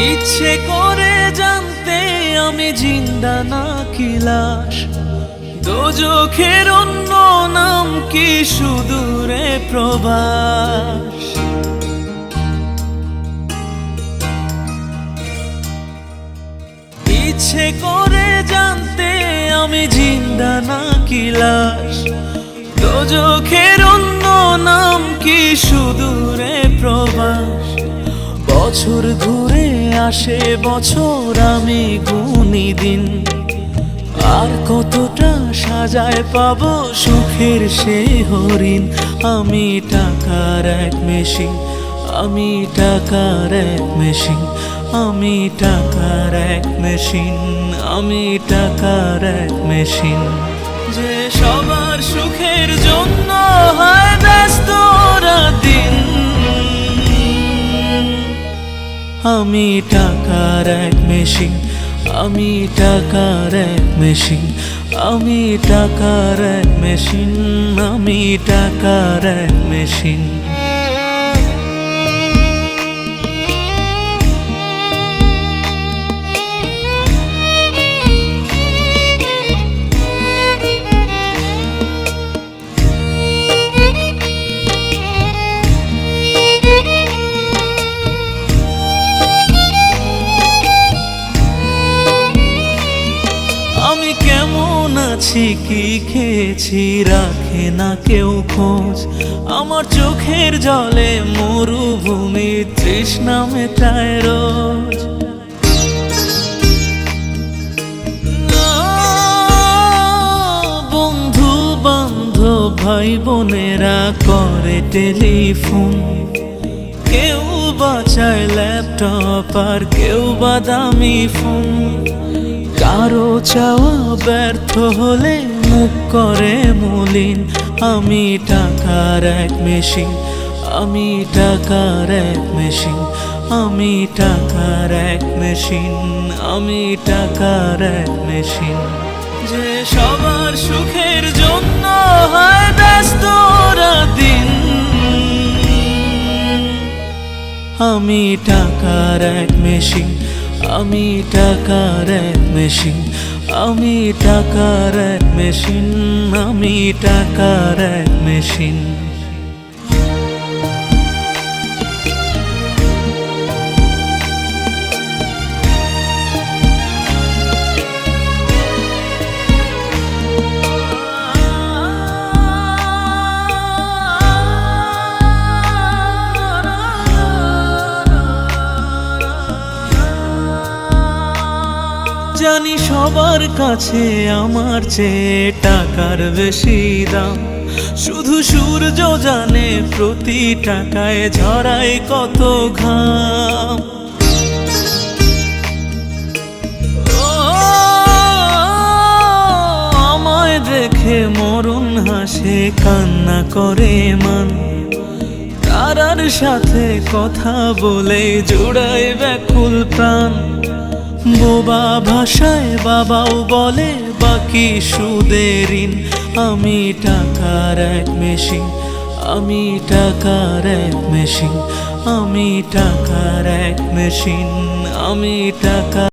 ইচ্ছে করে জানতে আমি জিন্দা নাকি লাশ, দোজখের অন্য নাম কি সুদূরে প্রবাস। ইচ্ছে করে জানতে আমি জিন্দা নাকি লাশ, দোজখের অন্য নাম কি সুদূরে প্রবাস। বছর ঘুরে আসে বছর, আমি গুনি দিন, আর কতটা সাজায় পাবো সুখের সে হরিণ। আমি টাকার এক মেশিন, আমি টাকার এক মেশিন, আমি টাকার এক মেশিন, আমি টাকার এক মেশিন। যে সবার সুখের জন্য হয় ব্যস্ত দিন, আমি টাকার এক মেশিন, আমি টাকার এক মেশিন, আমি টাকার এক মেশিন, আমি টাকার এক মেশিন। আমি কেমন আছি কি খেয়েছি রাখে না কেউ খোঁজ, আমার চোখের জলে মরুভূমি তৃষ্ণা মেটায় রোজ। বন্ধু বান্ধব ভাই বোনেরা করে টেলিফোন, কেউ বাঁচায় ল্যাপটপ আর কেউ বা দামি ফোন। কারো চাওয়া ব্যর্থ হলে মুখ করে মলিন, আমি টাকার এক মেশিন, আমি টাকার এক মেশিন, আমি টাকার এক মেশিন, আমি টাকার এক মেশিন। যে সবার সুখের জন্য হয় ব্যস্ত দিন, আমি টাকার এক মেশিন, আমি টাকার এক মেশিন, আমি টাকার এক মেশিন, আমি টাকার এক মেশিন। জানি সবার কাছে আমার চেয়ে টাকার বেশি দাম, শুধু সূর্য জানে প্রতি টাকায় ঝরায় কত ঘাম। আমায় দেখে মরণ হাসে কান্না করে মান, তারার সাথে কথা বলে জুড়ায় ব্যাকুল প্রাণ। বোবা ভাষায় বাবাও বলে বাকি সুদের ঋণ, আমি টাকার এক মেশিন, আমি টাকার এক মেশিন, আমি টাকার এক মেশিন, আমি টাকা।